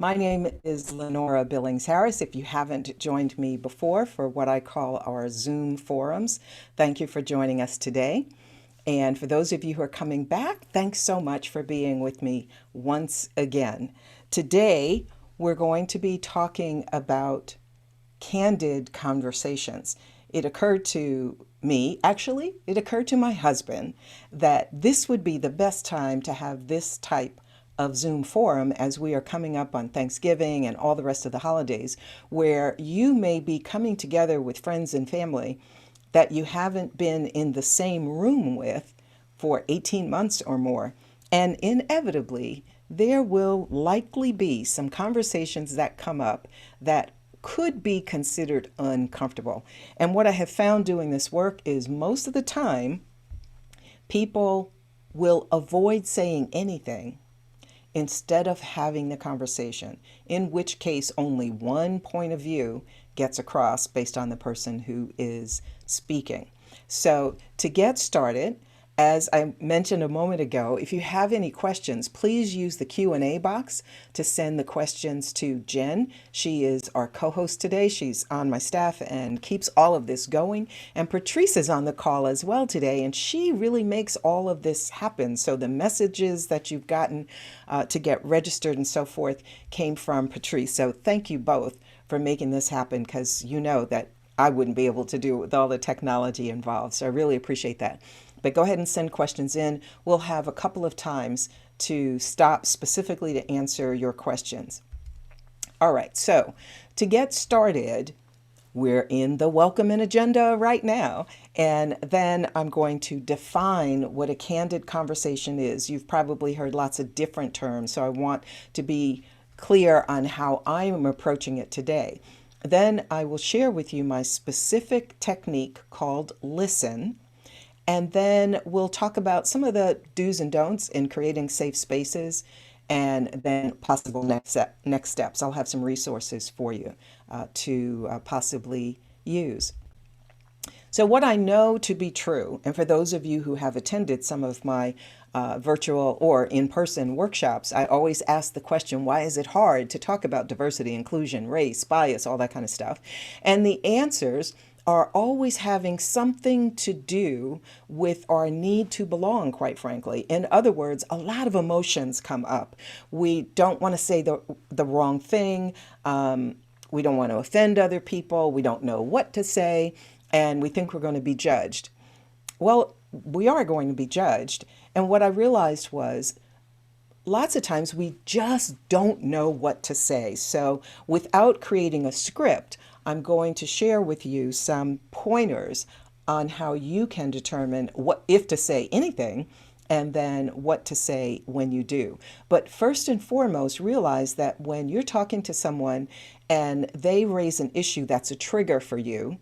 My name is Lenora Billings-Harris. If you haven't joined me before for what I call our Zoom forums, thank you for joining us today. And for those of you who are coming back, thanks so much for being with me once again. Today, we're going to be talking about candid conversations. It occurred to me, actually, it occurred to my husband that this would be the best time to have this type of Zoom forum as we are coming up on Thanksgiving and all the rest of the holidays, where you may be coming together with friends and family that you haven't been in the same room with for 18 months or more. And inevitably, there will likely be some conversations that come up that could be considered uncomfortable. And what I have found doing this work is most of the time, people will avoid saying anything instead of having the conversation, in which case only one point of view gets across based on the person who is speaking. So to get started, as I mentioned a moment ago, if you have any questions, please use the Q&A box to send the questions to Jen. She is our co-host today. She's on my staff and keeps all of this going. And Patrice is on the call as well today, and she really makes all of this happen. So the messages that you've gotten to get registered and so forth came from Patrice. So thank you both for making this happen, because you know that I wouldn't be able to do it with all the technology involved. So I really appreciate that. But go ahead and send questions in. We'll have a couple of times to stop specifically to answer your questions. All right, so to get started, we're in the welcome and agenda right now. And then I'm going to define what a candid conversation is. You've probably heard lots of different terms, so I want to be clear on how I am approaching it today. Then I will share with you my specific technique called Listen. And then we'll talk about some of the do's and don'ts in creating safe spaces, and then possible next steps. I'll have some resources for you to possibly use. So what I know to be true, and for those of you who have attended some of my virtual or in-person workshops, I always ask the question, why is it hard to talk about diversity, inclusion, race, bias, all that kind of stuff? And the answers are always having something to do with our need to belong, quite frankly. In other words, a lot of emotions come up. We don't want to say the wrong thing. We don't want to offend other people. We don't know what to say. And we think we're going to be judged. Well, we are going to be judged. And what I realized was lots of times we just don't know what to say. So without creating a script, I'm going to share with you some pointers on how you can determine what, if to say anything, and then what to say when you do. But first and foremost, realize that when you're talking to someone and they raise an issue that's a trigger for you,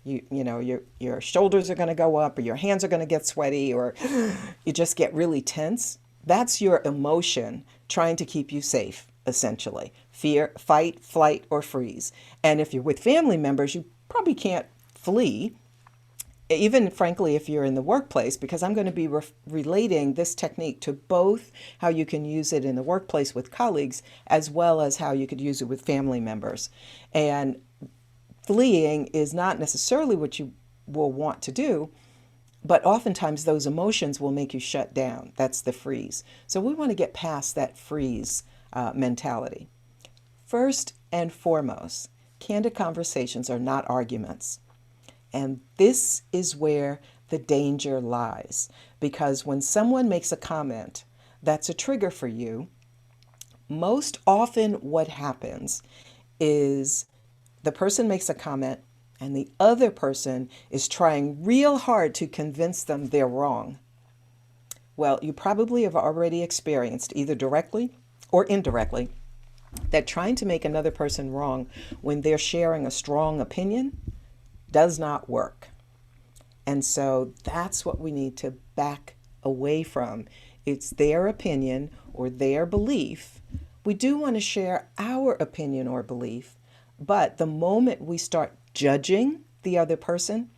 you know, your shoulders are going to go up, or your hands are going to get sweaty, or you just get really tense. That's your emotion trying to keep you safe, essentially. Fear, fight, flight, or freeze. And if you're with family members, you probably can't flee, even frankly, if you're in the workplace, because I'm going to be relating this technique to both how you can use it in the workplace with colleagues, as well as how you could use it with family members. And fleeing is not necessarily what you will want to do, but oftentimes those emotions will make you shut down. That's the freeze. So we want to get past that freeze mentality. First and foremost, candid conversations are not arguments. And this is where the danger lies. Because when someone makes a comment that's a trigger for you, most often what happens is the person makes a comment and the other person is trying real hard to convince them they're wrong. Well, you probably have already experienced, either directly or indirectly, that trying to make another person wrong when they're sharing a strong opinion does not work. And so that's what we need to back away from. It's their opinion or their belief. We do want to share our opinion or belief, but the moment we start judging the other person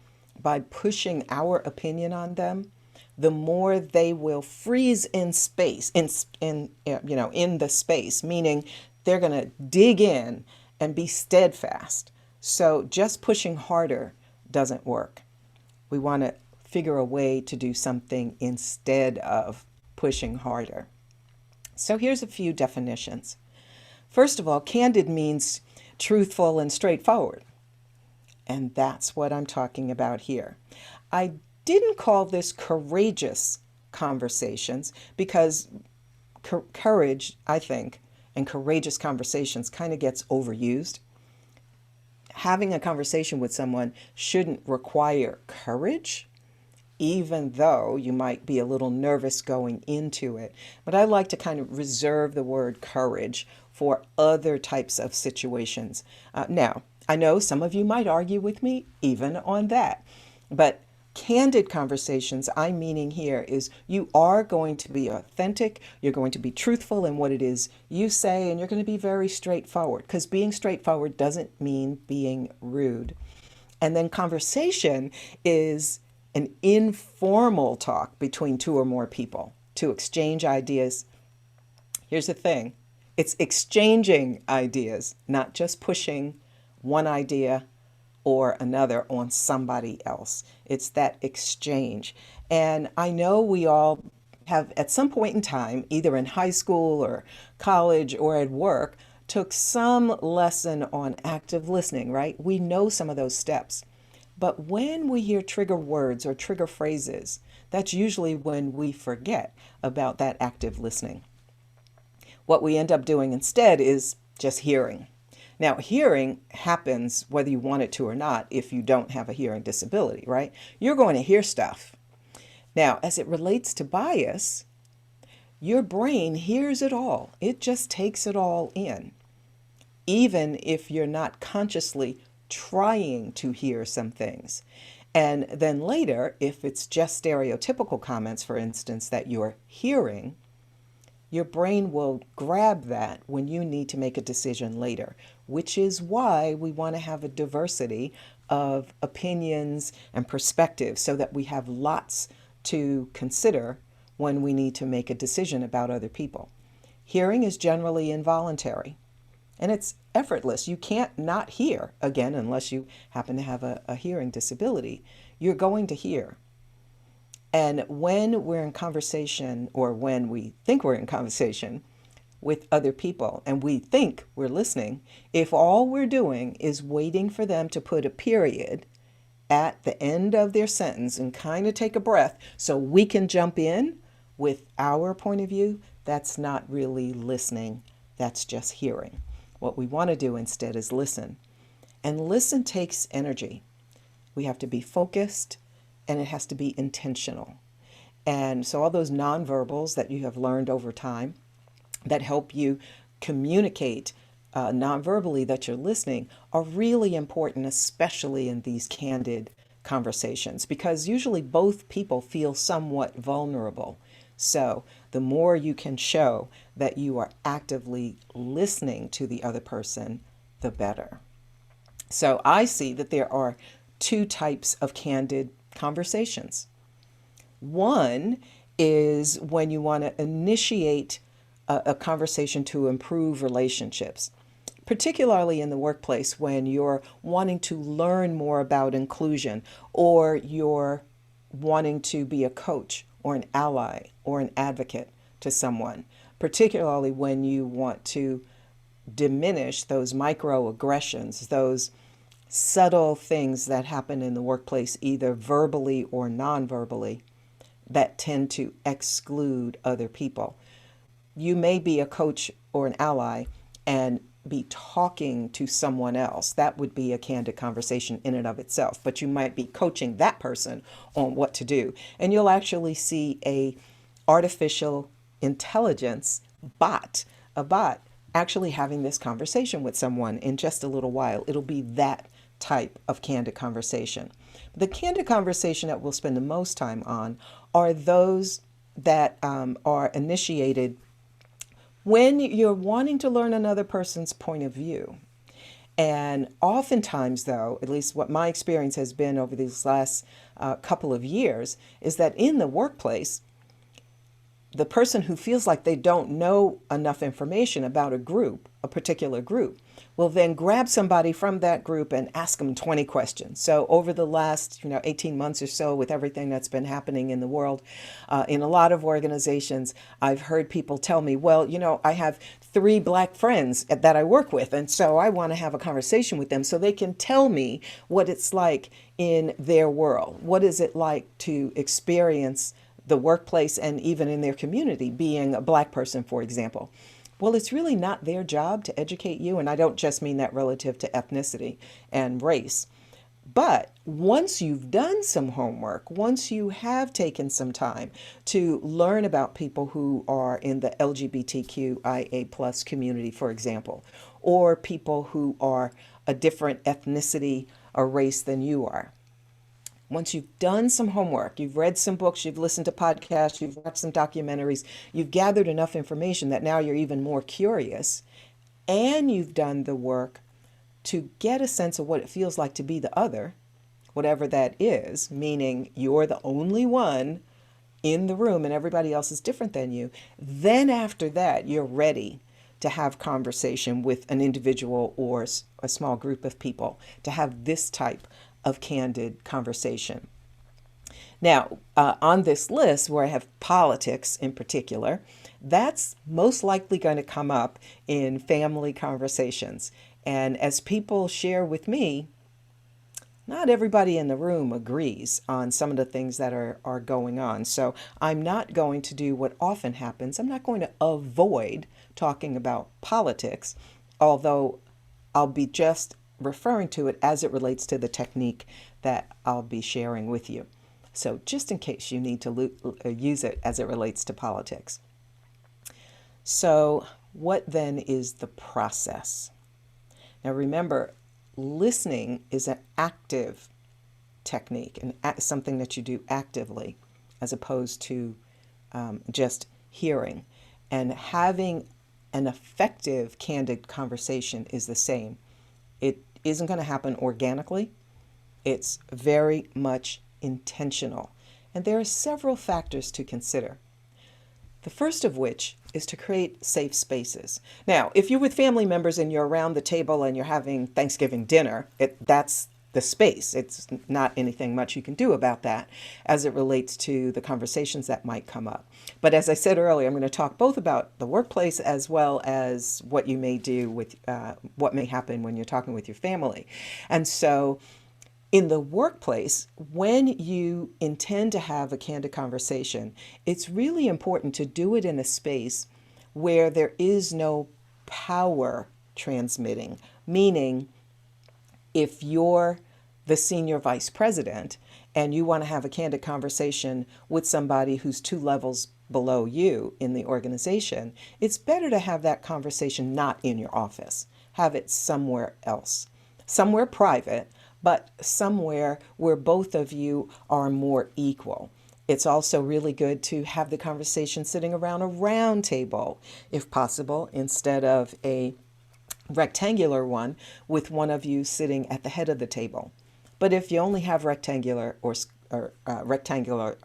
by pushing our opinion on them, the more they will freeze in space, in the space, meaning they're going to dig in and be steadfast. So just pushing harder doesn't work. We want to figure a way to do something instead of pushing harder. So here's a few definitions. First of all, candid means truthful and straightforward. And that's what I'm talking about here. I didn't call this courageous conversations because courage, I think, and courageous conversations kind of gets overused. Having a conversation with someone shouldn't require courage, even though you might be a little nervous going into it. But I like to kind of reserve the word courage for other types of situations. Now, I know some of you might argue with me even on that, but candid conversations, I'm meaning here is you are going to be authentic, you're going to be truthful in what it is you say, and you're going to be very straightforward, because being straightforward doesn't mean being rude. And then conversation is an informal talk between two or more people to exchange ideas. Here's the thing, it's exchanging ideas, not just pushing one idea or another on somebody else. It's that exchange. And I know we all have at some point in time, either in high school or college or at work, took some lesson on active listening, right? We know some of those steps. But when we hear trigger words or trigger phrases, that's usually when we forget about that active listening. What we end up doing instead is just hearing. Now, hearing happens whether you want it to or not if you don't have a hearing disability, right? You're going to hear stuff. Now, as it relates to bias, your brain hears it all. It just takes it all in, even if you're not consciously trying to hear some things. And then later, if it's just stereotypical comments, for instance, that you're hearing, your brain will grab that when you need to make a decision later, which is why we want to have a diversity of opinions and perspectives so that we have lots to consider when we need to make a decision about other people. Hearing is generally involuntary and it's effortless. You can't not hear, again, unless you happen to have a hearing disability. You're going to hear. And when we're in conversation, or when we think we're in conversation with other people and we think we're listening, if all we're doing is waiting for them to put a period at the end of their sentence and kind of take a breath so we can jump in with our point of view, that's not really listening. That's just hearing. What we want to do instead is listen. And listen takes energy. We have to be focused, and it has to be intentional. And so all those nonverbals that you have learned over time that help you communicate nonverbally that you're listening are really important, especially in these candid conversations, because usually both people feel somewhat vulnerable. So the more you can show that you are actively listening to the other person, the better. So I see that there are two types of candid conversations. One is when you want to initiate a conversation to improve relationships, particularly in the workplace when you're wanting to learn more about inclusion, or you're wanting to be a coach or an ally or an advocate to someone, particularly when you want to diminish those microaggressions, those subtle things that happen in the workplace, either verbally or non-verbally, that tend to exclude other people. You may be a coach or an ally and be talking to someone else. That would be a candid conversation in and of itself, but you might be coaching that person on what to do. And you'll actually see a artificial intelligence bot, a bot actually having this conversation with someone in just a little while. It'll be that type of candid conversation. The candid conversation that we'll spend the most time on are those that are initiated when you're wanting to learn another person's point of view. And oftentimes, though, at least what my experience has been over these last couple of years, is that in the workplace, the person who feels like they don't know enough information about a group, a particular group, will then grab somebody from that group and ask them 20 questions. So over the last, 18 months or so, with everything that's been happening in the world, in a lot of organizations, I've heard people tell me, well, I have 3 Black friends that I work with, and so I want to have a conversation with them so they can tell me what it's like in their world. What is it like to experience the workplace and even in their community, being a Black person, for example? Well, it's really not their job to educate you. And I don't just mean that relative to ethnicity and race. But once you've done some homework, once you have taken some time to learn about people who are in the LGBTQIA plus community, for example, or people who are a different ethnicity or race than you are, once you've done some homework, you've read some books, you've listened to podcasts, you've watched some documentaries, you've gathered enough information that now you're even more curious, and you've done the work to get a sense of what it feels like to be the other, whatever that is, meaning you're the only one in the room and everybody else is different than you, then after that, you're ready to have conversation with an individual or a small group of people, to have this type of candid conversation. Now, on this list where I have politics in particular, that's most likely going to come up in family conversations. And as people share with me, not everybody in the room agrees on some of the things that are going on. So I'm not going to do what often happens. I'm not going to avoid talking about politics, although I'll be just referring to it as it relates to the technique that I'll be sharing with you. So just in case you need to use it as it relates to politics. So what then is the process? Now remember, listening is an active technique and something that you do actively as opposed to just hearing. And having an effective, candid conversation is the same. It isn't going to happen organically. It's very much intentional. And there are several factors to consider. The first of which is to create safe spaces. Now, if you're with family members and you're around the table and you're having Thanksgiving dinner, that's the space. It's not anything much you can do about that as it relates to the conversations that might come up. But as I said earlier, I'm going to talk both about the workplace as well as what you may do with what may happen when you're talking with your family. And so in the workplace, when you intend to have a candid conversation, it's really important to do it in a space where there is no power transmitting, meaning if you're the senior vice president and you want to have a candid conversation with somebody who's 2 levels below you in the organization, it's better to have that conversation not in your office. Have it somewhere else, somewhere private, but somewhere where both of you are more equal. It's also really good to have the conversation sitting around a round table, if possible, instead of a rectangular one with one of you sitting at the head of the table. But if you only have rectangular or rectangular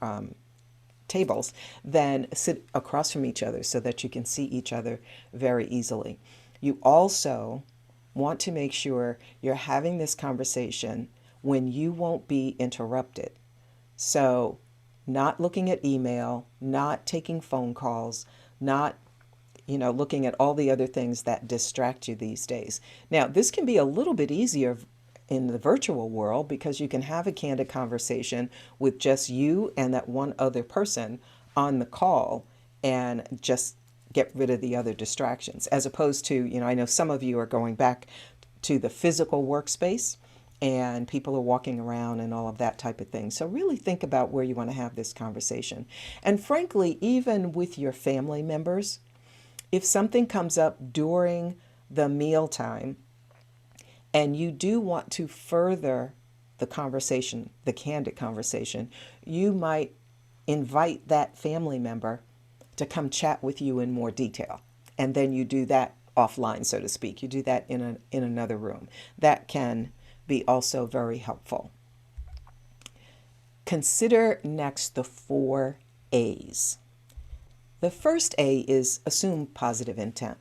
tables, then sit across from each other so that you can see each other very easily. You also want to make sure you're having this conversation when you won't be interrupted. So not looking at email, not taking phone calls, not looking at all the other things that distract you these days. Now, this can be a little bit easier in the virtual world because you can have a candid conversation with just you and that one other person on the call and just get rid of the other distractions, as opposed to, I know some of you are going back to the physical workspace and people are walking around and all of that type of thing. So really think about where you want to have this conversation. And frankly, even with your family members, if something comes up during the mealtime and you do want to further the conversation, the candid conversation, you might invite that family member to come chat with you in more detail. And then you do that offline, so to speak. You do that in another room. That can be also very helpful. Consider next the 4 A's. The first A is assume positive intent.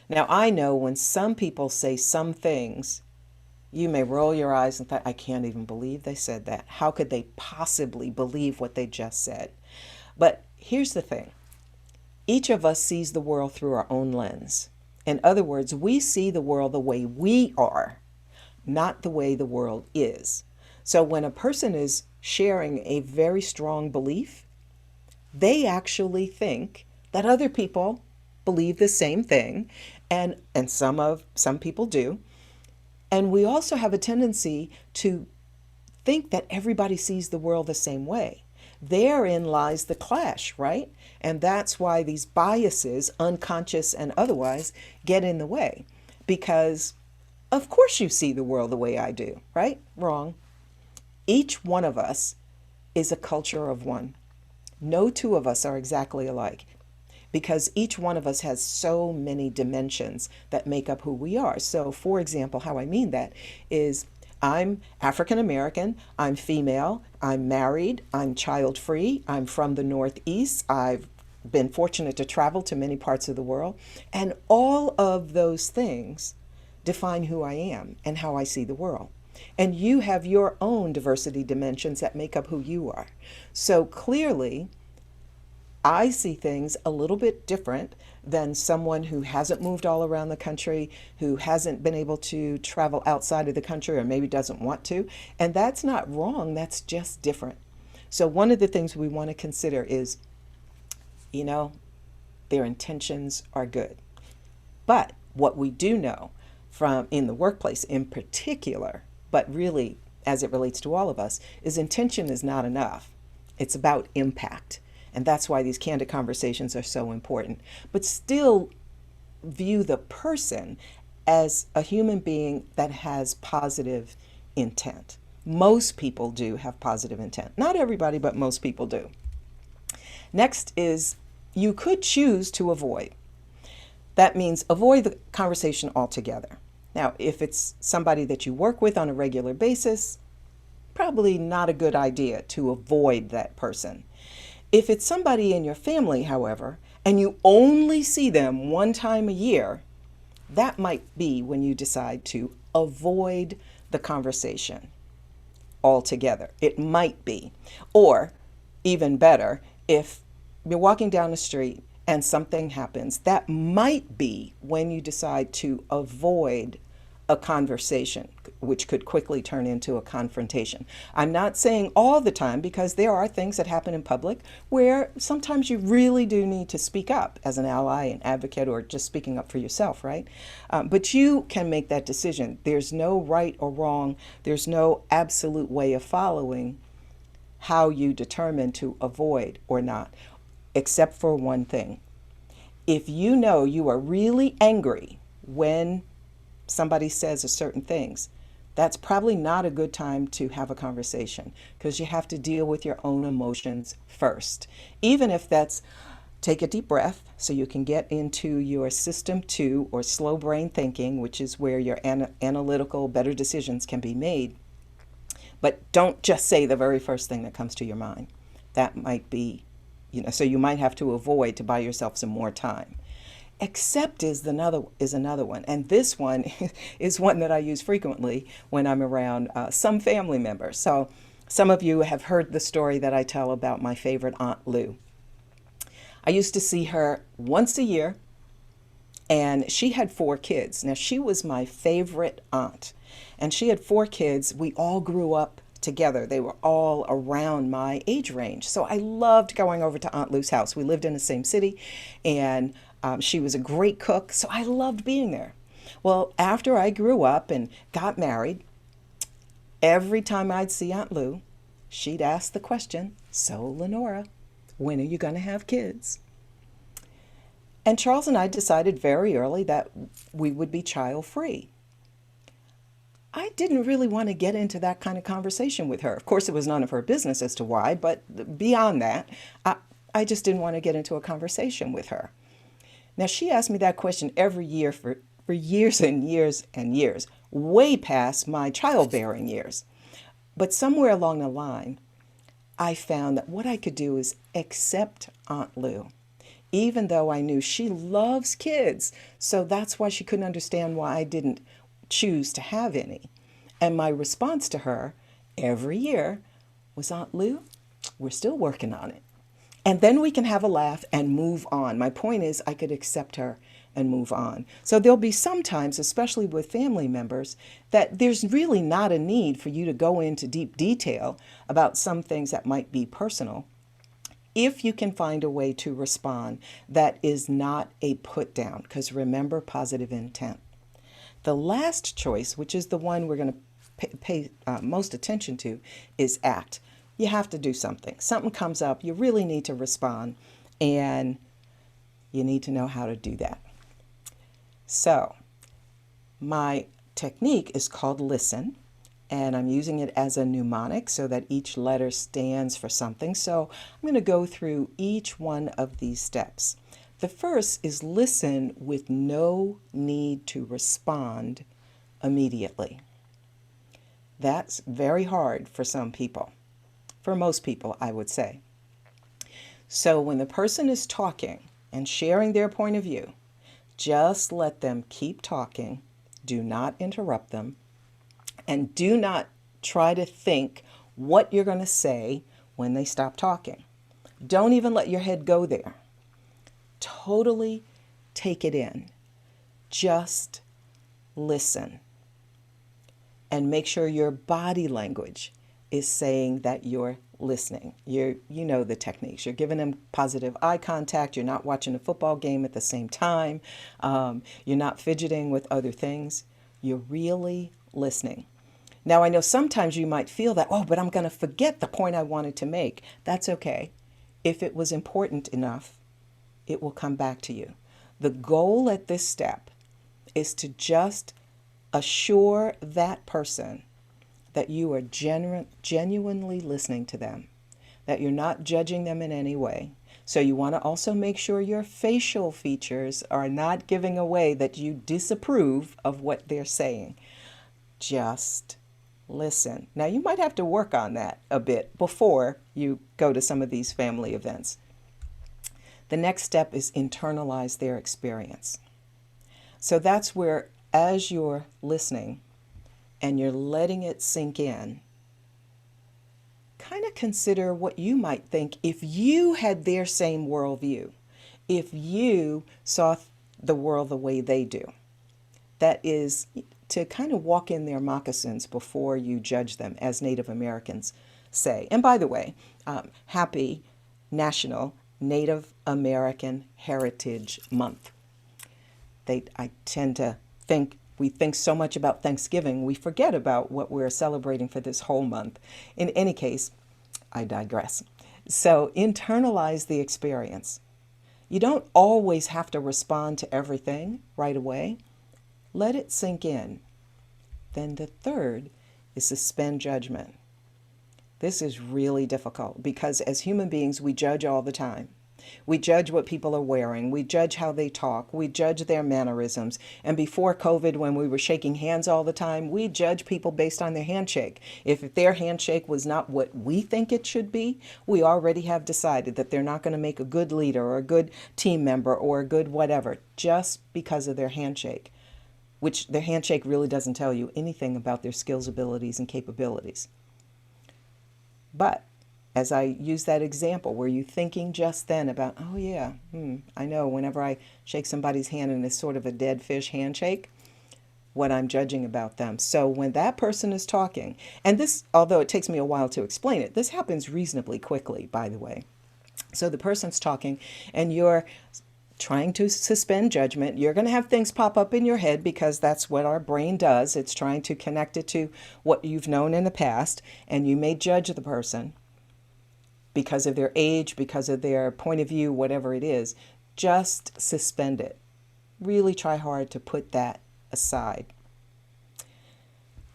Now, I know when some people say some things, you may roll your eyes and think, I can't even believe they said that. How could they possibly believe what they just said? But here's the thing. Each of us sees the world through our own lens. In other words, we see the world the way we are, not the way the world is. So when a person is sharing a very strong belief, they actually think that other people believe the same thing, and some people do. And we also have a tendency to think that everybody sees the world the same way. Therein lies the clash, right? And that's why these biases, unconscious and otherwise, get in the way. Because of course you see the world the way I do, right? Wrong. Each one of us is a culture of one. No two of us are exactly alike, because each one of us has so many dimensions that make up who we are. So, for example, how I mean that is I'm African American, I'm female, I'm married, I'm child free, I'm from the Northeast, I've been fortunate to travel to many parts of the world, and all of those things define who I am and how I see the world. And you have your own diversity dimensions that make up who you are. So clearly, I see things a little bit different than someone who hasn't moved all around the country, who hasn't been able to travel outside of the country or maybe doesn't want to. And that's not wrong, that's just different. So one of the things we want to consider is, their intentions are good. But what we do know from in the workplace in particular, but really as it relates to all of us, is intention is not enough. It's about impact. And that's why these candid conversations are so important. But still view the person as a human being that has positive intent. Most people do have positive intent. Not everybody, but most people do. Next is you could choose to avoid. That means avoid the conversation altogether. Now, if it's somebody that you work with on a regular basis, probably not a good idea to avoid that person. If it's somebody in your family, however, and you only see them one time a year, that might be when you decide to avoid the conversation altogether. It might be. Or even better, if you're walking down the street and something happens, that might be when you decide to avoid a conversation, which could quickly turn into a confrontation. I'm not saying all the time, because there are things that happen in public where sometimes you really do need to speak up as an ally, an advocate, or just speaking up for yourself, right? But you can make that decision. There's no right or wrong. There's no absolute way of following how you determine to avoid or not, except for one thing. If you know you are really angry when somebody says a certain things, that's probably not a good time to have a conversation, because you have to deal with your own emotions first. Even if that's take a deep breath so you can get into your system 2 or slow brain thinking, which is where your analytical, better decisions can be made. But don't just say the very first thing that comes to your mind. That might be, so you might have to avoid to buy yourself some more time. Accept is another one, and this one is one that I use frequently when I'm around some family members. So some of you have heard the story that I tell about my favorite Aunt Lou. I used to see her once a year, and she had 4 kids. Now, she was my favorite aunt, and she had 4 kids. We all grew up together. They were all around my age range. So I loved going over to Aunt Lou's house. We lived in the same city, and she was a great cook, so I loved being there. Well, after I grew up and got married, every time I'd see Aunt Lou, she'd ask the question, so Lenora, when are you going to have kids? And Charles and I decided very early that we would be child-free. I didn't really want to get into that kind of conversation with her. Of course, it was none of her business as to why, but beyond that, I just didn't want to get into a conversation with her. Now, she asked me that question every year for years and years and years, way past my childbearing years. But somewhere along the line, I found that what I could do is accept Aunt Lou, even though I knew she loves kids. So that's why she couldn't understand why I didn't choose to have any. And my response to her every year was, Aunt Lou, we're still working on it. And then we can have a laugh and move on. My point is, I could accept her and move on. So there'll be some times, especially with family members, that there's really not a need for you to go into deep detail about some things that might be personal, if you can find a way to respond that is not a put down, because remember, positive intent. The last choice, which is the one we're going to pay most attention to, is act. You have to do something. Something comes up, you really need to respond, and you need to know how to do that. So my technique is called Listen, and I'm using it as a mnemonic so that each letter stands for something. So I'm going to go through each one of these steps. The first is listen with no need to respond immediately. That's very hard for some people. For most people, I would say. So when the person is talking and sharing their point of view, just let them keep talking. Do not interrupt them. And do not try to think what you're going to say when they stop talking. Don't even let your head go there. Totally take it in. Just listen. And make sure your body language is saying that you're listening. You know the techniques. You're giving them positive eye contact. You're not watching a football game at the same time. You're not fidgeting with other things. You're really listening. Now, I know sometimes you might feel that, oh, but I'm going to forget the point I wanted to make. That's okay. If it was important enough, it will come back to you. The goal at this step is to just assure that person that you are genuinely listening to them, that you're not judging them in any way. So you want to also make sure your facial features are not giving away that you disapprove of what they're saying. Just listen. Now, you might have to work on that a bit before you go to some of these family events. The next step is internalize their experience. So that's where, as you're listening and you're letting it sink in, kind of consider what you might think if you had their same worldview, if you saw the world the way they do. That is to kind of walk in their moccasins before you judge them, as Native Americans say. And by the way, happy National Native American Heritage Month. I tend to think we think so much about Thanksgiving, we forget about what we're celebrating for this whole month. In any case, I digress. So internalize the experience. You don't always have to respond to everything right away. Let it sink in. Then the third is suspend judgment. This is really difficult because as human beings, we judge all the time. We judge what people are wearing. We judge how they talk. We judge their mannerisms. And before COVID, when we were shaking hands all the time, we judge people based on their handshake. If their handshake was not what we think it should be, we already have decided that they're not going to make a good leader or a good team member or a good whatever just because of their handshake, which their handshake really doesn't tell you anything about their skills, abilities, and capabilities. But as I use that example, were you thinking just then about, oh yeah, I know whenever I shake somebody's hand and it's sort of a dead fish handshake, what I'm judging about them. So when that person is talking, and this, although it takes me a while to explain it, this happens reasonably quickly, by the way. So the person's talking and you're trying to suspend judgment. You're going to have things pop up in your head because that's what our brain does. It's trying to connect it to what you've known in the past, and you may judge the person because of their age, because of their point of view, whatever it is. Just suspend it. Really try hard to put that aside.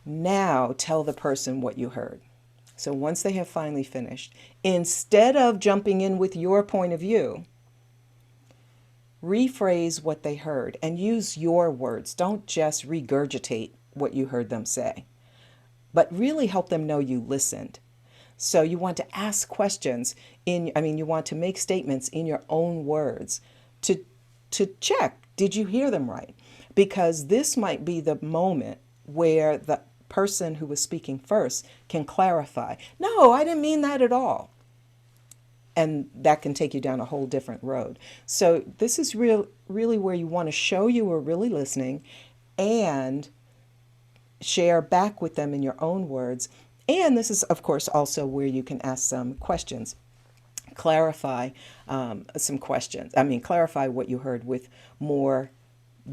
Now tell the person what you heard. So once they have finally finished, instead of jumping in with your point of view, rephrase what they heard and use your words. Don't just regurgitate what you heard them say, but really help them know you listened. So you want to ask questions you want to make statements in your own words to check, did you hear them right? Because this might be the moment where the person who was speaking first can clarify, no, I didn't mean that at all. And that can take you down a whole different road. So this is really where you want to show you are really listening and share back with them in your own words. And this is, of course, also where you can ask some questions. Clarify some questions. Clarify what you heard with more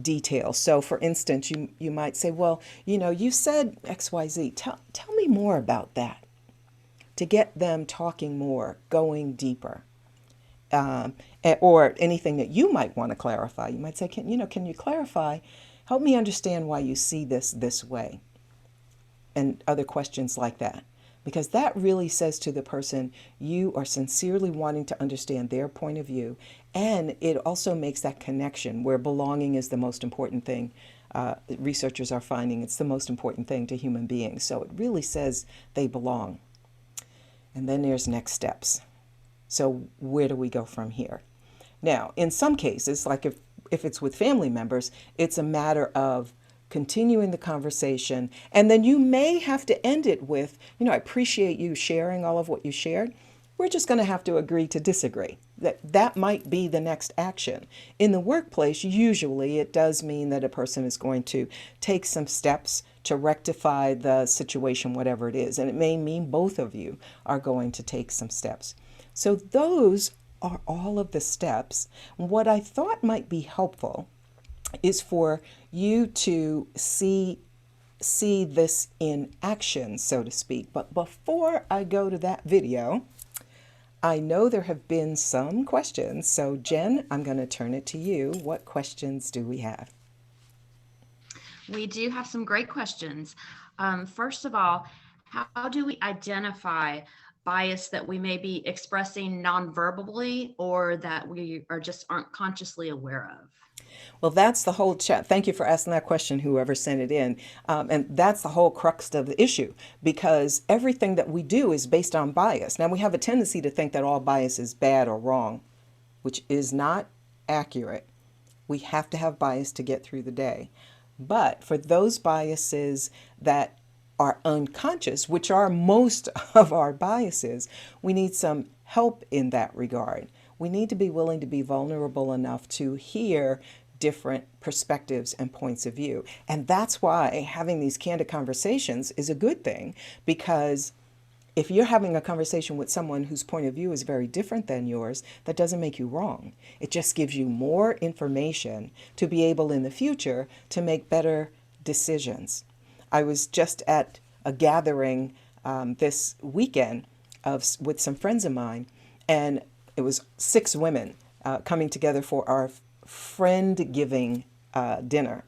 detail. So, for instance, you might say, well, you said XYZ. Tell me more about that, to get them talking more, going deeper. Or anything that you might want to clarify. You might say, can you clarify? Help me understand why you see this way. And other questions like that. Because that really says to the person, you are sincerely wanting to understand their point of view. And it also makes that connection where belonging is the most important thing. Researchers are finding it's the most important thing to human beings. So it really says they belong. And then there's next steps. So where do we go from here? Now, in some cases, like if it's with family members, it's a matter of continuing the conversation. And then you may have to end it with, I appreciate you sharing all of what you shared. We're just going to have to agree to disagree. That might be the next action. In the workplace, usually it does mean that a person is going to take some steps to rectify the situation, whatever it is. And it may mean both of you are going to take some steps. So those are all of the steps. What I thought might be helpful is for you to see this in action, so to speak. But before I go to that video, I know there have been some questions. So Jen, I'm going to turn it to you. What questions do we have? We do have some great questions. First of all, how do we identify bias that we may be expressing non-verbally or that we are just aren't consciously aware of? Well, that's the whole chat. Thank you for asking that question, whoever sent it in. And that's the whole crux of the issue, because everything that we do is based on bias. Now, we have a tendency to think that all bias is bad or wrong, which is not accurate. We have to have bias to get through the day. But for those biases that are unconscious, which are most of our biases, we need some help in that regard. We need to be willing to be vulnerable enough to hear different perspectives and points of view. And that's why having these candid conversations is a good thing, because if you're having a conversation with someone whose point of view is very different than yours, that doesn't make you wrong. It just gives you more information to be able in the future to make better decisions. I was just at a gathering this weekend with some friends of mine, and it was 6 women coming together for our friend giving dinner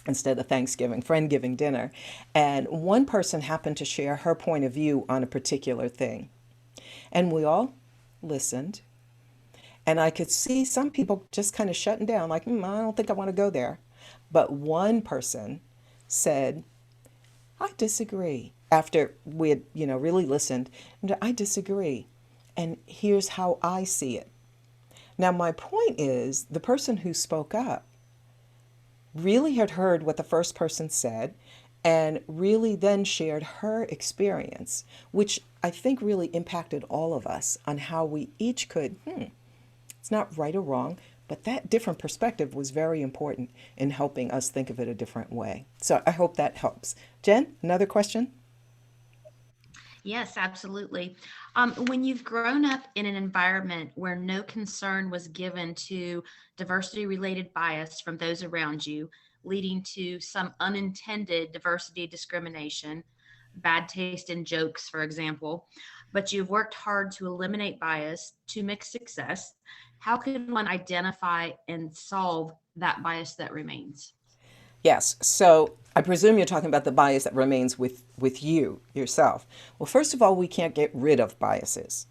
instead of Thanksgiving, friend giving dinner. And one person happened to share her point of view on a particular thing. And we all listened. And I could see some people just kind of shutting down, like, I don't think I want to go there. But one person said, I disagree. After we had, really listened, I disagree. And here's how I see it. Now, my point is, the person who spoke up really had heard what the first person said and really then shared her experience, which I think really impacted all of us on how we each could, it's not right or wrong, but that different perspective was very important in helping us think of it a different way. So I hope that helps. Jen, another question? Yes, absolutely. When you've grown up in an environment where no concern was given to diversity related bias from those around you, leading to some unintended diversity discrimination, bad taste in jokes, for example, but you've worked hard to eliminate bias to mixed success, how can one identify and solve that bias that remains? Yes. So I presume you're talking about the bias that remains with you yourself. Well, first of all, we can't get rid of biases.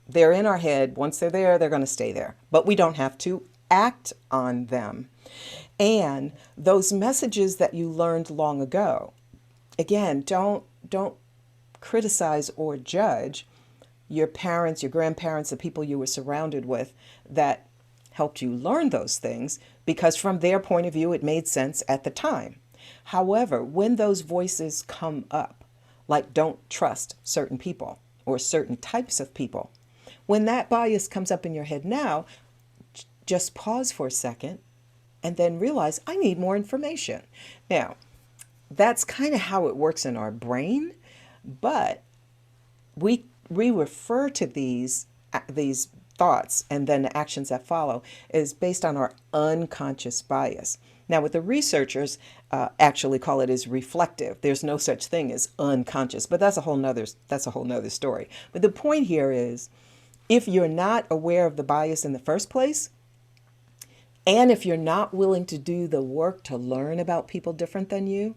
They're in our head. Once they're there, they're going to stay there. But we don't have to act on them. And those messages that you learned long ago, again, don't criticize or judge your parents, your grandparents, the people you were surrounded with that helped you learn those things, because from their point of view, it made sense at the time. However, when those voices come up, like don't trust certain people or certain types of people, when that bias comes up in your head now, just pause for a second and then realize I need more information. Now, that's kind of how it works in our brain, but we refer to these thoughts and then the actions that follow is based on our unconscious bias. Now, what the researchers actually call it is reflective. There's no such thing as unconscious, but that's a whole nother story. But the point here is, if you're not aware of the bias in the first place, and if you're not willing to do the work to learn about people different than you,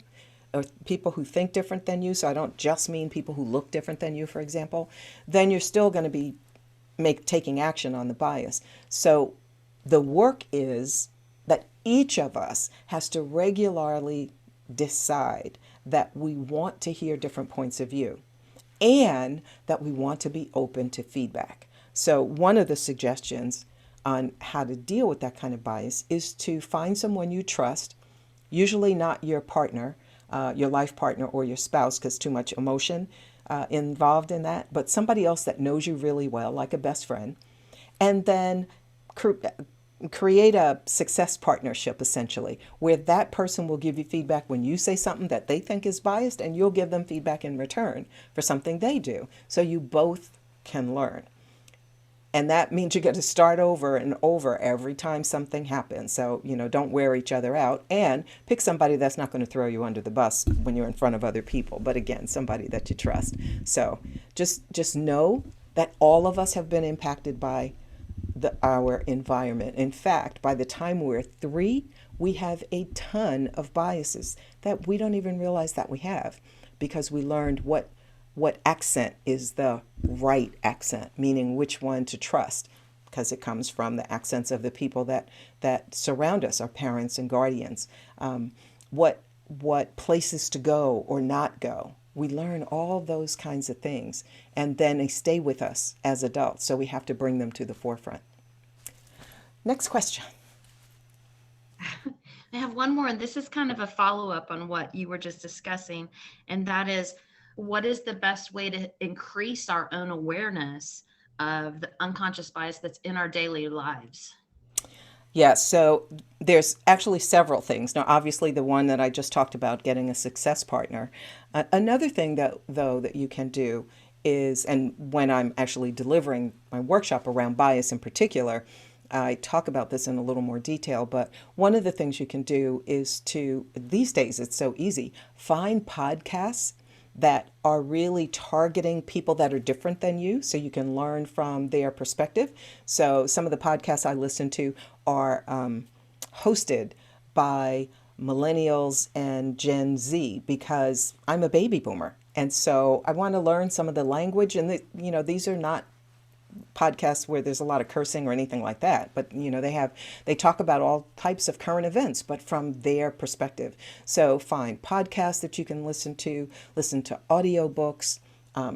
or people who think different than you, so I don't just mean people who look different than you, for example, then you're still going to be taking action on the bias. So the work is that each of us has to regularly decide that we want to hear different points of view and that we want to be open to feedback. So one of the suggestions on how to deal with that kind of bias is to find someone you trust, usually not your partner, your life partner or your spouse, because too much emotion involved in that, but somebody else that knows you really well, like a best friend, and then create a success partnership, essentially, where that person will give you feedback when you say something that they think is biased, and you'll give them feedback in return for something they do, so you both can learn. And that means you get to start over and over every time something happens. So, don't wear each other out, and pick somebody that's not going to throw you under the bus when you're in front of other people. But again, somebody that you trust. So just know that all of us have been impacted by our environment. In fact, by the time we're 3, we have a ton of biases that we don't even realize that we have, because we learned what accent is the right accent, meaning which one to trust, because it comes from the accents of the people that surround us, our parents and guardians. What places to go or not go. We learn all those kinds of things, and then they stay with us as adults, so we have to bring them to the forefront. Next question. I have one more, and this is kind of a follow-up on what you were just discussing, and that is, what is the best way to increase our own awareness of the unconscious bias that's in our daily lives? Yeah, so there's actually several things. Now, obviously, the one that I just talked about, getting a success partner. Another thing that you can do is, and when I'm actually delivering my workshop around bias in particular, I talk about this in a little more detail, but one of the things you can do is to, these days it's so easy, find podcasts that are really targeting people that are different than you, so you can learn from their perspective. So some of the podcasts I listen to are hosted by millennials and Gen Z, because I'm a baby boomer. And so I want to learn some of the language, and these are not podcasts where there's a lot of cursing or anything like that, but they talk about all types of current events, but from their perspective. So find podcasts that you can listen to audiobooks,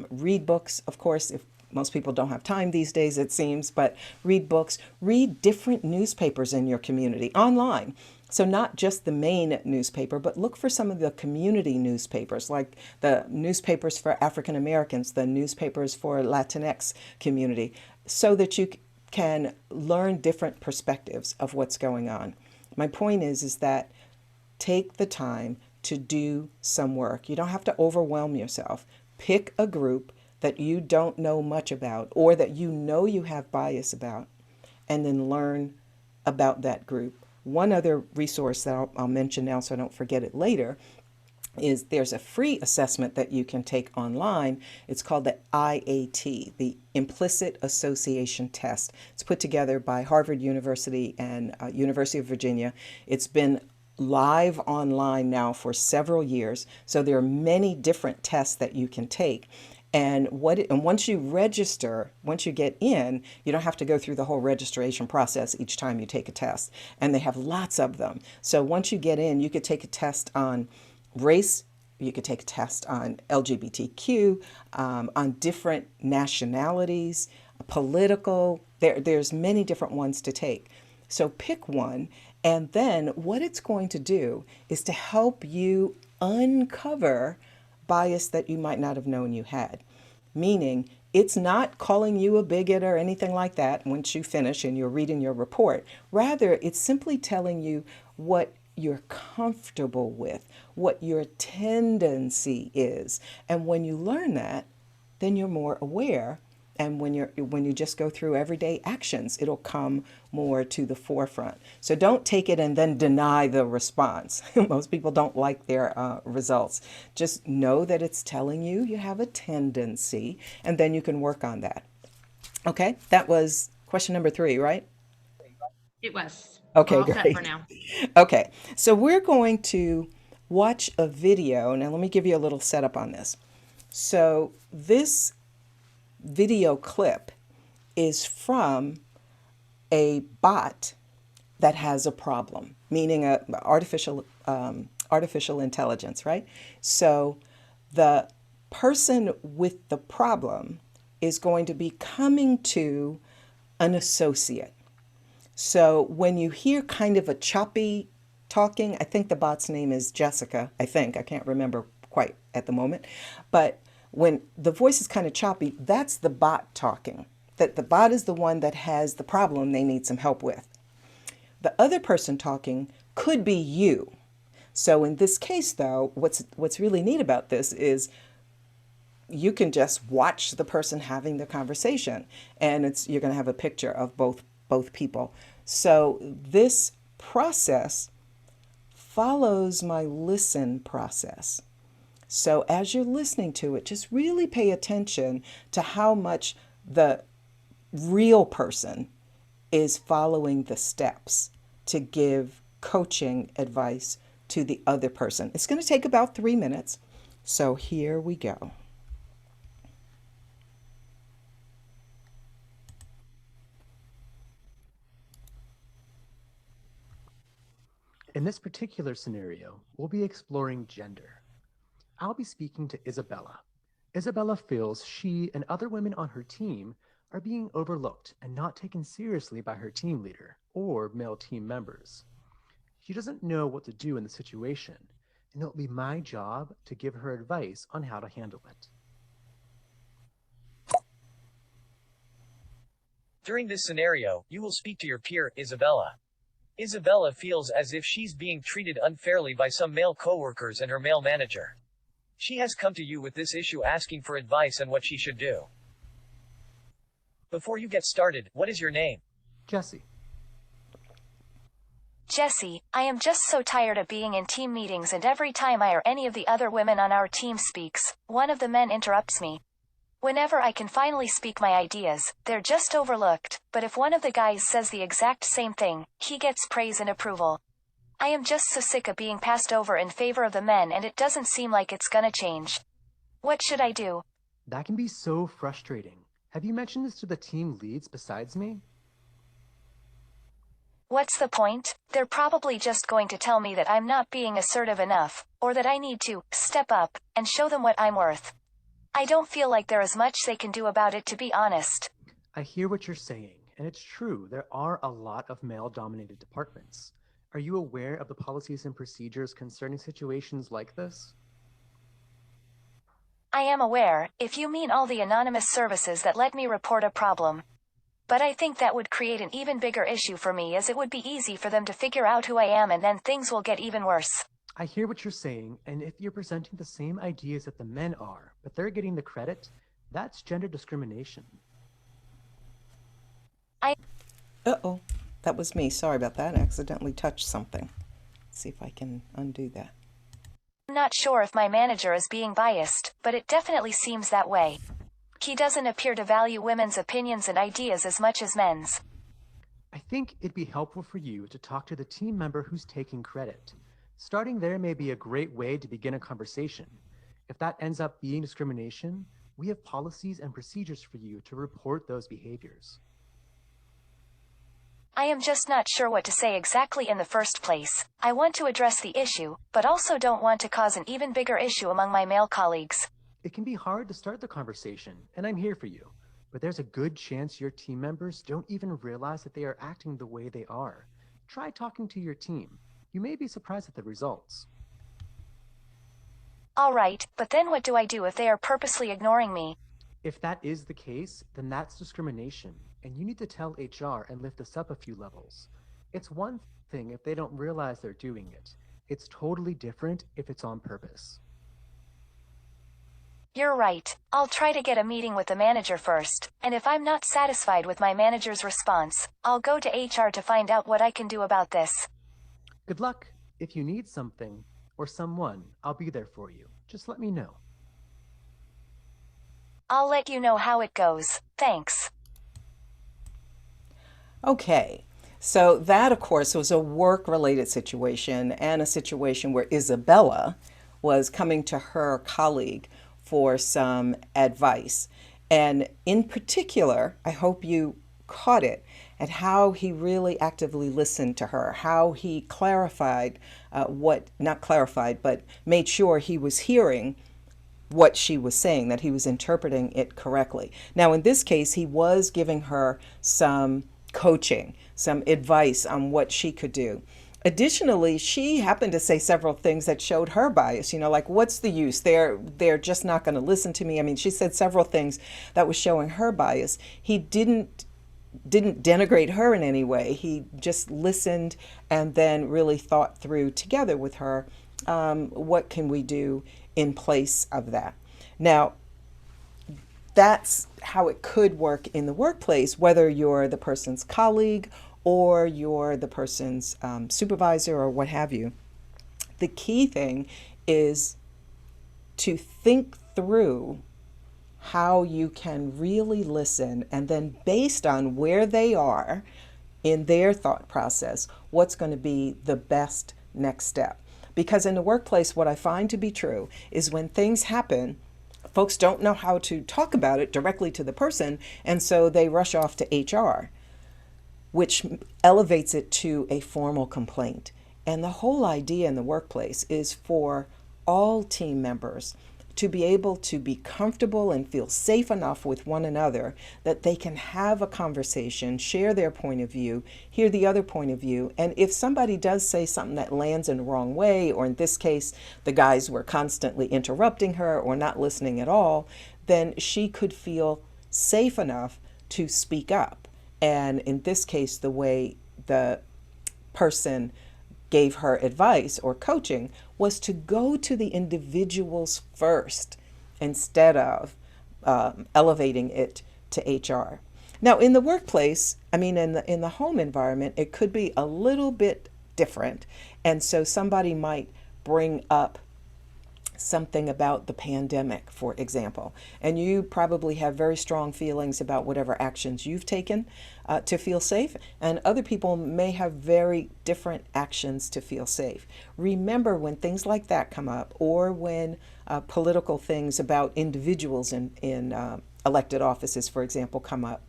read books, of course, if most people don't have time these days, it seems, but read books, read different newspapers in your community online. So not just the main newspaper, but look for some of the community newspapers, like the newspapers for African Americans, the newspapers for Latinx community, so that you can learn different perspectives of what's going on. My point is that take the time to do some work. You don't have to overwhelm yourself. Pick a group that you don't know much about, or that you have bias about, and then learn about that group. One other resource that I'll mention now so I don't forget it later is there's a free assessment that you can take online. It's called the IAT, the Implicit Association Test. It's put together by Harvard University and University of Virginia. It's been live online now for several years, so there are many different tests that you can take. And once you register, once you get in, you don't have to go through the whole registration process each time you take a test. And they have lots of them. So once you get in, you could take a test on race, you could take a test on LGBTQ, on different nationalities, political. There's many different ones to take. So pick one, and then what it's going to do is to help you uncover bias that you might not have known you had. Meaning, it's not calling you a bigot or anything like that once you finish and you're reading your report. Rather, it's simply telling you what you're comfortable with, what your tendency is. And when you learn that, then you're more aware. And when you just go through everyday actions, it'll come more to the forefront. So don't take it and then deny the response. Most people don't like their results. Just know that it's telling you you have a tendency, and then you can work on that. Okay, that was question number 3, right? It was. We're Okay, all set for great. now. Okay, so we're going to watch a video. Now, let me give you a little setup on this. So this video clip is from a bot that has a problem, meaning a artificial intelligence, right? So the person with the problem is going to be coming to an associate. So when you hear kind of a choppy talking, I think the bot's name is Jessica. I can't remember quite at the moment. But when the voice is kind of choppy, that's the bot talking. That the bot is the one that has the problem they need some help with. The other person talking could be you. So in this case, though, what's really neat about this is you can just watch the person having the conversation, and you're going to have a picture of both people. So this process follows my listen process. So as you're listening to it, just really pay attention to how much the real person is following the steps to give coaching advice to the other person. It's going to take about 3 minutes. So here we go. In this particular scenario, we'll be exploring gender. I'll be speaking to Isabella. Isabella feels she and other women on her team are being overlooked and not taken seriously by her team leader or male team members. She doesn't know what to do in the situation, and it'll be my job to give her advice on how to handle it. During this scenario, you will speak to your peer, Isabella. Isabella feels as if she's being treated unfairly by some male coworkers and her male manager. She has come to you with this issue asking for advice on what she should do. Before you get started, what is your name? Jesse. Jesse, I am just so tired of being in team meetings, and every time I or any of the other women on our team speaks, one of the men interrupts me. Whenever I can finally speak my ideas, they're just overlooked, but if one of the guys says the exact same thing, he gets praise and approval. I am just so sick of being passed over in favor of the men, and it doesn't seem like it's gonna change. What should I do? That can be so frustrating. Have you mentioned this to the team leads besides me? What's the point? They're probably just going to tell me that I'm not being assertive enough, or that I need to step up and show them what I'm worth. I don't feel like there is much they can do about it, to be honest. I hear what you're saying, and it's true, there are a lot of male-dominated departments. Are you aware of the policies and procedures concerning situations like this? I am aware, if you mean all the anonymous services that let me report a problem. But I think that would create an even bigger issue for me, as it would be easy for them to figure out who I am, and then things will get even worse. I hear what you're saying, and if you're presenting the same ideas that the men are, but they're getting the credit, that's gender discrimination. Uh-oh, that was me. Sorry about that. I accidentally touched something. Let's see if I can undo that. I'm not sure if my manager is being biased, but it definitely seems that way. He doesn't appear to value women's opinions and ideas as much as men's. I think it'd be helpful for you to talk to the team member who's taking credit. Starting there may be a great way to begin a conversation. If that ends up being discrimination, We have policies and procedures for you to report those behaviors. I am just not sure what to say exactly in the first place. I want to address the issue, but also don't want to cause an even bigger issue among my male colleagues. It can be hard to start the conversation, and I'm here for you. But there's a good chance your team members don't even realize that they are acting the way they are. Try talking to your team. You may be surprised at the results. All right, but then what do I do if they are purposely ignoring me? If that is the case, then that's discrimination, and you need to tell HR and lift this up a few levels. It's one thing if they don't realize they're doing it. It's totally different if it's on purpose. You're right. I'll try to get a meeting with the manager first, and if I'm not satisfied with my manager's response, I'll go to HR to find out what I can do about this. Good luck. If you need something or someone, I'll be there for you. Just let me know. I'll let you know how it goes. Thanks. Okay, so that, of course, was a work-related situation and a situation where Isabella was coming to her colleague for some advice. And in particular, I hope you caught it at how he really actively listened to her, how he clarified not clarified, but made sure he was hearing what she was saying, that he was interpreting it correctly. Now, in this case, he was giving her some coaching, some advice on what she could do. Additionally, she happened to say several things that showed her bias, like, what's the use? They're just not going to listen to me. I mean, she said several things that was showing her bias. He didn't denigrate her in any way. He just listened and then really thought through together with her, what can we do in place of that. Now, that's how it could work in the workplace, whether you're the person's colleague or you're the person's supervisor or what have you. The key thing is to think through how you can really listen, and then based on where they are in their thought process, what's going to be the best next step. Because in the workplace, what I find to be true is when things happen, folks don't know how to talk about it directly to the person, and so they rush off to HR, which elevates it to a formal complaint. And the whole idea in the workplace is for all team members to be able to be comfortable and feel safe enough with one another that they can have a conversation, share their point of view, hear the other point of view. And if somebody does say something that lands in the wrong way, or in this case, the guys were constantly interrupting her or not listening at all, then she could feel safe enough to speak up. And in this case, the way the person gave her advice or coaching was to go to the individuals first instead of elevating it to HR. Now, in the workplace, in the home environment, it could be a little bit different. And so somebody might bring up something about the pandemic, for example, and you probably have very strong feelings about whatever actions you've taken to feel safe, and other people may have very different actions to feel safe. Remember, when things like that come up, or when political things about individuals in elected offices, for example, come up,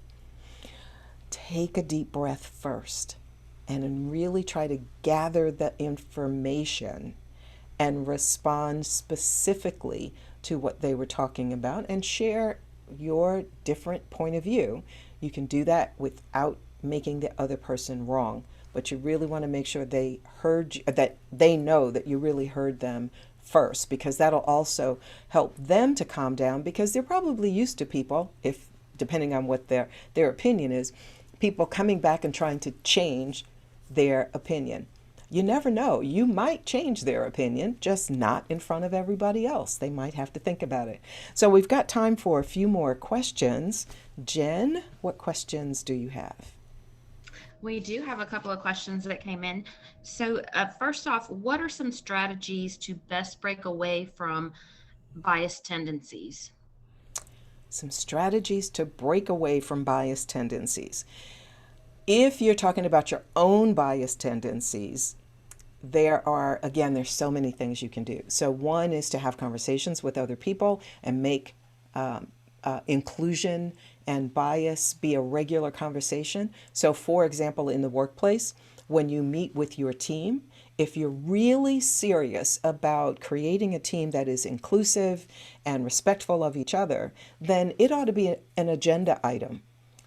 take a deep breath first and then really try to gather the information and respond specifically to what they were talking about and share your different point of view. You can do that without making the other person wrong, but you really want to make sure they heard you, that they know that you really heard them first, because that'll also help them to calm down, because they're probably used to people, if depending on what their opinion is, people coming back and trying to change their opinion. You never know. You might change their opinion, just not in front of everybody else. They might have to think about it. So we've got time for a few more questions. Jen, what questions do you have? We do have a couple of questions that came in. So first off, what are some strategies to best break away from biased tendencies? Some strategies to break away from biased tendencies. If you're talking about your own biased tendencies, there's so many things you can do. So one is to have conversations with other people and make inclusion and bias be a regular conversation. So, for example, in the workplace, when you meet with your team, if you're really serious about creating a team that is inclusive and respectful of each other, then it ought to be an agenda item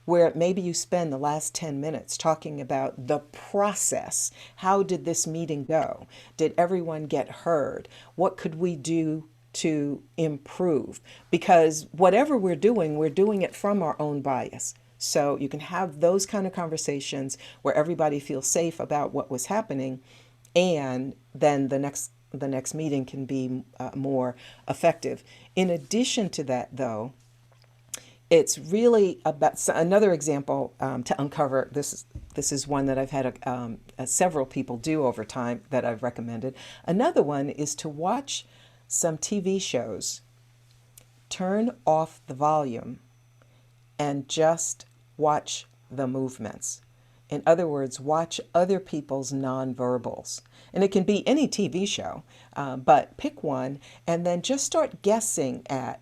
where maybe you spend the last 10 minutes talking about the process. How did this meeting go? Did everyone get heard? What could we do to improve? Because whatever we're doing it from our own bias. So you can have those kind of conversations where everybody feels safe about what was happening, and then the next meeting can be more effective. In addition to that, though, it's really about another example to uncover. This is one that I've had several people do over time that I've recommended. Another one is to watch some TV shows, turn off the volume, and just watch the movements. In other words, watch other people's nonverbals. And it can be any TV show, but pick one and then just start guessing at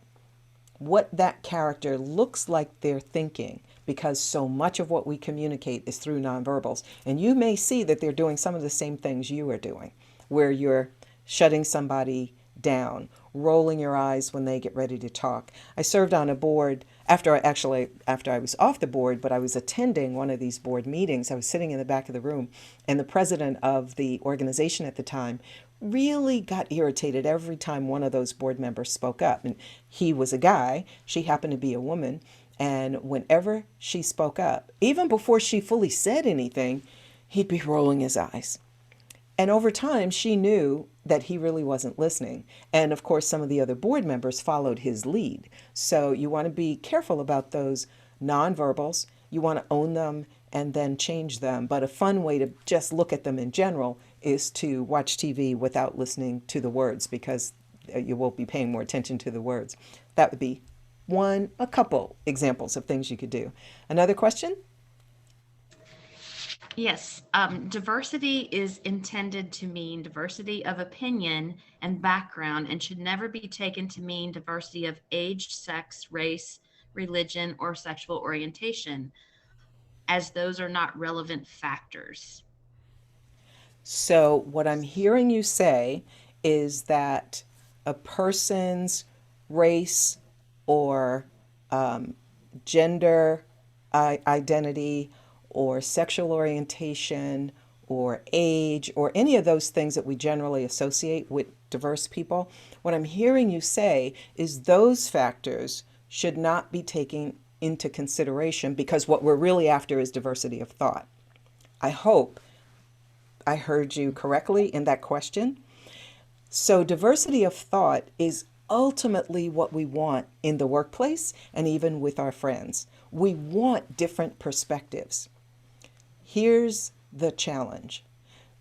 what that character looks like they're thinking, because so much of what we communicate is through nonverbals. And you may see that they're doing some of the same things you are doing, where you're shutting somebody down, rolling your eyes when they get ready to talk. I served on a board after I was off the board, but I was attending one of these board meetings. I was sitting in the back of the room, and the president of the organization at the time really got irritated every time one of those board members spoke up. And he was a guy, she happened to be a woman, and whenever she spoke up, even before she fully said anything, he'd be rolling his eyes. And over time, she knew that he really wasn't listening. And of course, some of the other board members followed his lead. So you want to be careful about those nonverbals. You want to own them and then change them. But a fun way to just look at them in general is to watch TV without listening to the words, because you will be paying more attention to the words. That would be a couple examples of things you could do. Another question? Yes, diversity is intended to mean diversity of opinion and background, and should never be taken to mean diversity of age, sex, race, religion, or sexual orientation, as those are not relevant factors. So, what I'm hearing you say is that a person's race or gender identity or sexual orientation or age or any of those things that we generally associate with diverse people, what I'm hearing you say is those factors should not be taken into consideration, because what we're really after is diversity of thought. I hope I heard you correctly in that question. So, diversity of thought is ultimately what we want in the workplace and even with our friends. We want different perspectives. Here's the challenge.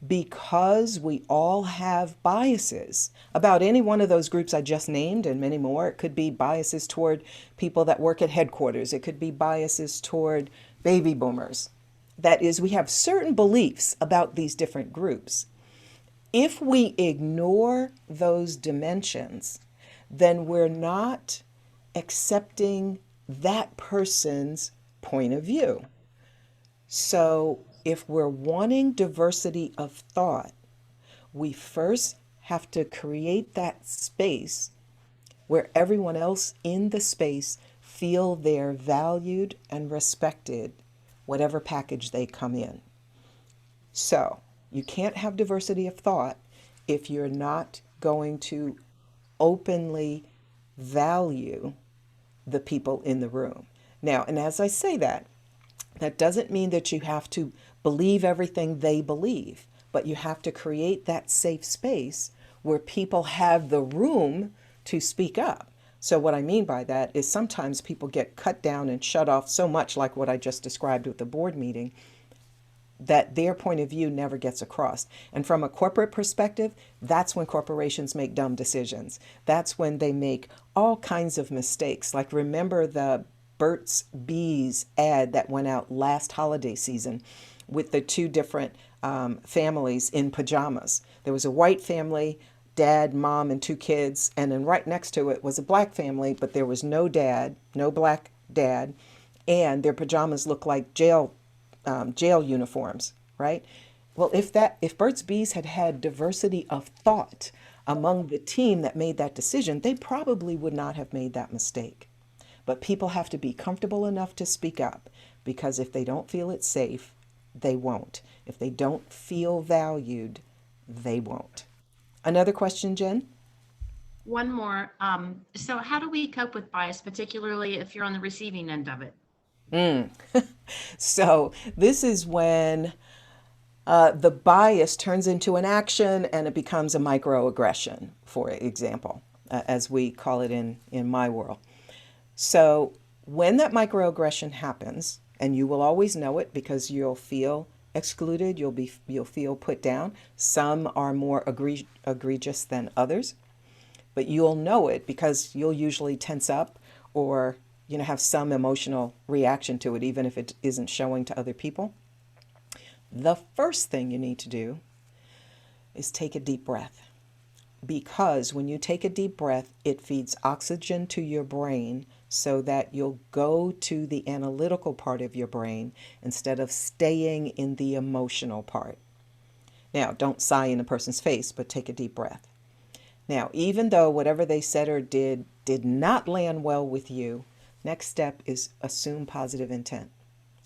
Because we all have biases about any one of those groups I just named and many more. It could be biases toward people that work at headquarters. It could be biases toward baby boomers. That is, we have certain beliefs about these different groups. If we ignore those dimensions, then we're not accepting that person's point of view. So, if we're wanting diversity of thought, we first have to create that space where everyone else in the space feel they're valued and respected, whatever package they come in. So, you can't have diversity of thought if you're not going to openly value the people in the room. Now, and as I say that, that doesn't mean that you have to believe everything they believe, but you have to create that safe space where people have the room to speak up. So what I mean by that is sometimes people get cut down and shut off so much, like what I just described with the board meeting, that their point of view never gets across. And from a corporate perspective, that's when corporations make dumb decisions. That's when they make all kinds of mistakes. Like, remember the Burt's Bees ad that went out last holiday season with the two different families in pajamas. There was a white family dad, mom, and two kids, and then right next to it was a black family, but there was no dad, no black dad, and their pajamas looked like jail uniforms, right? Well, if Burt's Bees had had diversity of thought among the team that made that decision, they probably would not have made that mistake. But people have to be comfortable enough to speak up, because if they don't feel it's safe, they won't. If they don't feel valued, they won't. Another question, Jen? One more. So how do we cope with bias, particularly if you're on the receiving end of it? So this is when the bias turns into an action and it becomes a microaggression, for example, as we call it in my world. So when that microaggression happens, and you will always know it because you'll feel excluded, you'll feel put down. Some are more egregious than others, but you'll know it because you'll usually tense up or have some emotional reaction to it, even if it isn't showing to other people. The first thing you need to do is take a deep breath, because when you take a deep breath, it feeds oxygen to your brain so that you'll go to the analytical part of your brain instead of staying in the emotional part. Now, don't sigh in a person's face, but take a deep breath. Now, even though whatever they said or did not land well with you, next step is assume positive intent.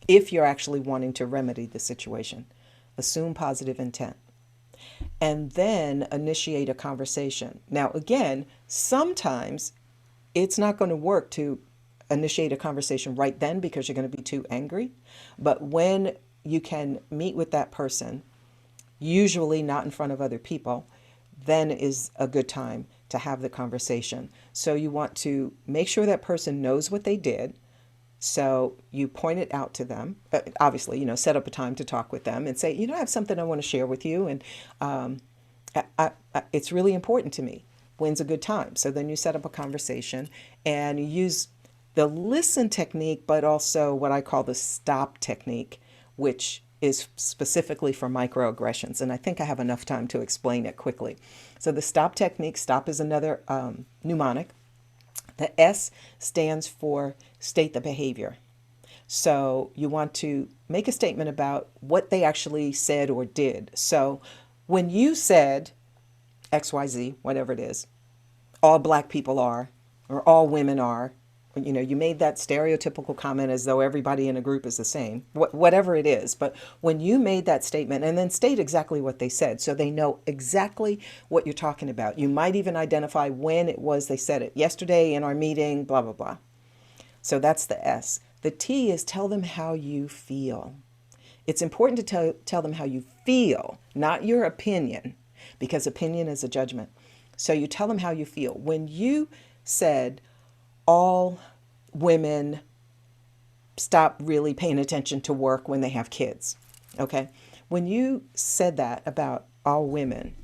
If you're actually wanting to remedy the situation, assume positive intent. And then initiate a conversation. Now, again, sometimes it's not going to work to initiate a conversation right then because you're going to be too angry. But when you can meet with that person, usually not in front of other people, then is a good time to have the conversation. So you want to make sure that person knows what they did. So you point it out to them, obviously, set up a time to talk with them and say, I have something I want to share with you. And it's really important to me. When's a good time? So then you set up a conversation and you use the listen technique, but also what I call the stop technique, which is specifically for microaggressions. And I think I have enough time to explain it quickly. So the stop technique, stop is another mnemonic. The S stands for state the behavior. So you want to make a statement about what they actually said or did. So when you said XYZ, whatever it is, all black people are, or all women are, you made that stereotypical comment as though everybody in a group is the same, whatever it is. But when you made that statement, and then state exactly what they said so they know exactly what you're talking about. You might even identify when it was they said it. Yesterday in our meeting, blah, blah, blah. So that's the S. The T is tell them how you feel. It's important to tell them how you feel, not your opinion, because opinion is a judgment. So you tell them how you feel. When you said all women stop really paying attention to work when they have kids, okay? When you said that about all women,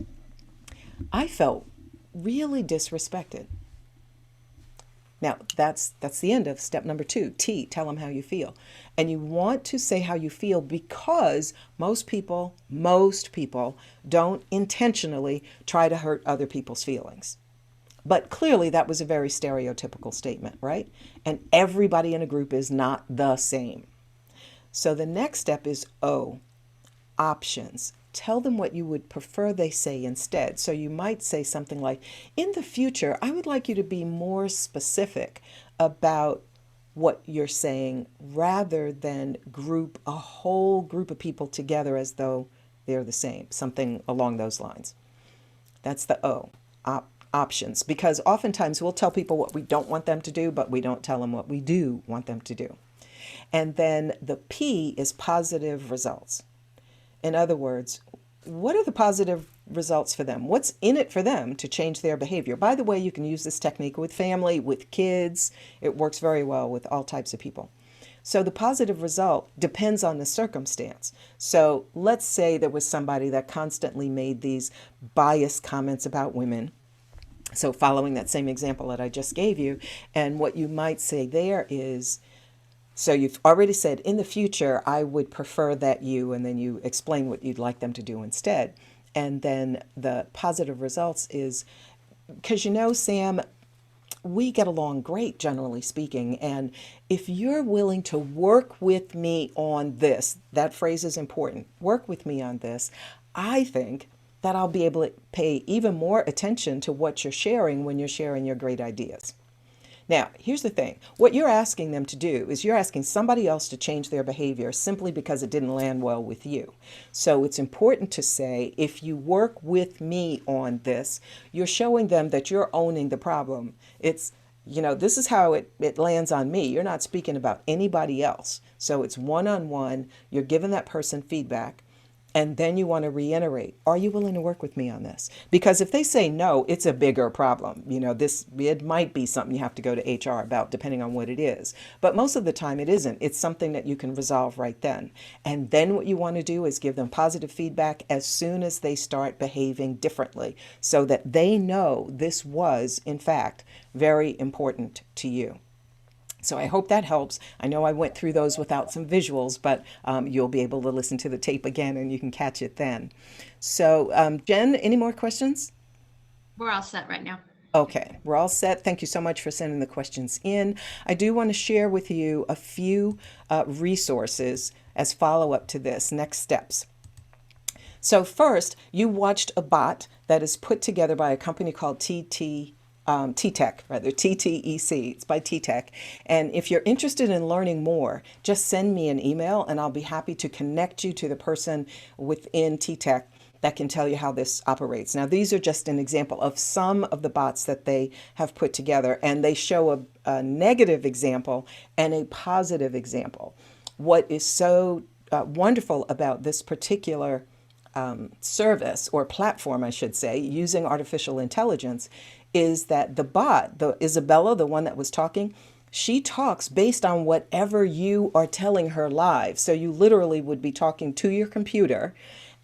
I felt really disrespected. Now, that's the end of step number 2, T, tell them how you feel. And you want to say how you feel because most people don't intentionally try to hurt other people's feelings. But clearly that was a very stereotypical statement, right? And everybody in a group is not the same. So the next step is O, options. Tell them what you would prefer they say instead. So you might say something like, in the future, I would like you to be more specific about what you're saying rather than group a whole group of people together as though they're the same, something along those lines. That's the O, options, because oftentimes we'll tell people what we don't want them to do, but we don't tell them what we do want them to do. And then the P is positive results. In other words, what are the positive results for them? What's in it for them to change their behavior? By the way, you can use this technique with family, with kids. It works very well with all types of people. So the positive result depends on the circumstance. So let's say there was somebody that constantly made these biased comments about women. So following that same example that I just gave you, and what you might say there is, so you've already said, in the future, I would prefer that you, and then you explain what you'd like them to do instead. And then the positive results is because, Sam, we get along great, generally speaking. And if you're willing to work with me on this, that phrase is important, work with me on this, I think that I'll be able to pay even more attention to what you're sharing when you're sharing your great ideas. Now, here's the thing. What you're asking them to do is you're asking somebody else to change their behavior simply because it didn't land well with you. So it's important to say, if you work with me on this, you're showing them that you're owning the problem. It's, this is how it lands on me. You're not speaking about anybody else. So it's one-on-one. You're giving that person feedback. And then you want to reiterate, are you willing to work with me on this? Because if they say no, it's a bigger problem. It might be something you have to go to HR about, depending on what it is. But most of the time it isn't. It's something that you can resolve right then. And then what you want to do is give them positive feedback as soon as they start behaving differently, so that they know this was, in fact, very important to you. So I hope that helps. I know I went through those without some visuals, but you'll be able to listen to the tape again and you can catch it then. So Jen, any more questions? We're all set right now. Okay, we're all set. Thank you so much for sending the questions in. I do want to share with you a few resources as follow-up to this, next steps. So first, you watched a bot that is put together by a company called T-Tech, rather, TTEC. It's by T-Tech. And if you're interested in learning more, just send me an email and I'll be happy to connect you to the person within T-Tech that can tell you how this operates. Now, these are just an example of some of the bots that they have put together, and they show a negative example and a positive example. What is so wonderful about this particular service or platform, I should say, using artificial intelligence, is that the bot, the Isabella, the one that was talking, she talks based on whatever you are telling her live. So you literally would be talking to your computer.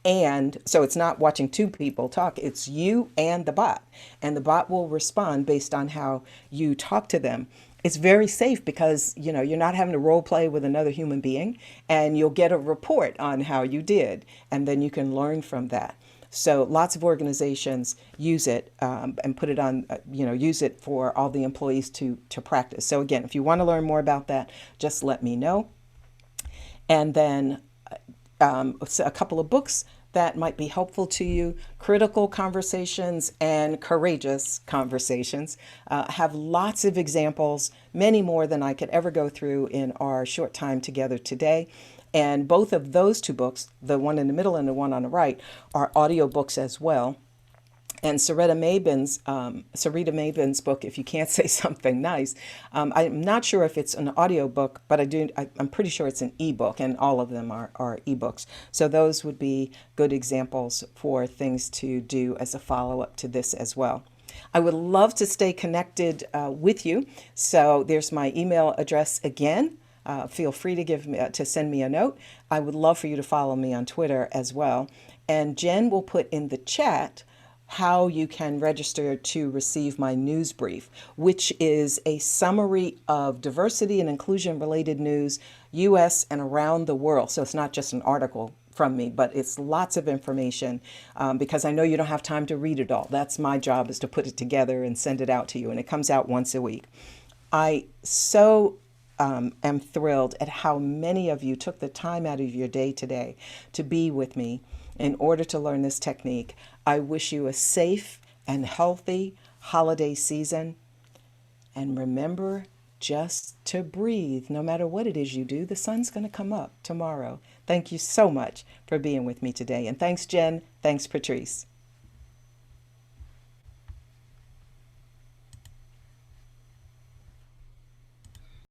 And so it's not watching two people talk, it's you and the bot. And the bot will respond based on how you talk to them. It's very safe because, you're not having to role play with another human being, and you'll get a report on how you did. And then you can learn from that. So lots of organizations use it and put it on, use it for all the employees to practice. So again, if you want to learn more about that, just let me know. And then a couple of books that might be helpful to you: Critical Conversations and Courageous Conversations. Have lots of examples, many more than I could ever go through in our short time together today. And both of those two books, the one in the middle and the one on the right, are audiobooks as well. And Sarita Mabin's book, If You Can't Say Something Nice, I'm not sure if it's an audio book, but I'm pretty sure it's an ebook, and all of them are ebooks. So those would be good examples for things to do as a follow-up to this as well. I would love to stay connected with you. So there's my email address again. Feel free to send me a note. I would love for you to follow me on Twitter as well. And Jen will put in the chat how you can register to receive my news brief, which is a summary of diversity and inclusion related news, U.S. and around the world. So it's not just an article from me, but it's lots of information because I know you don't have time to read it all. That's my job, is to put it together and send it out to you. And it comes out once a week. I so am thrilled at how many of you took the time out of your day today to be with me in order to learn this technique. I wish you a safe and healthy holiday season. And remember just to breathe. No matter what it is you do, the sun's going to come up tomorrow. Thank you so much for being with me today. And thanks, Jen. Thanks, Patrice.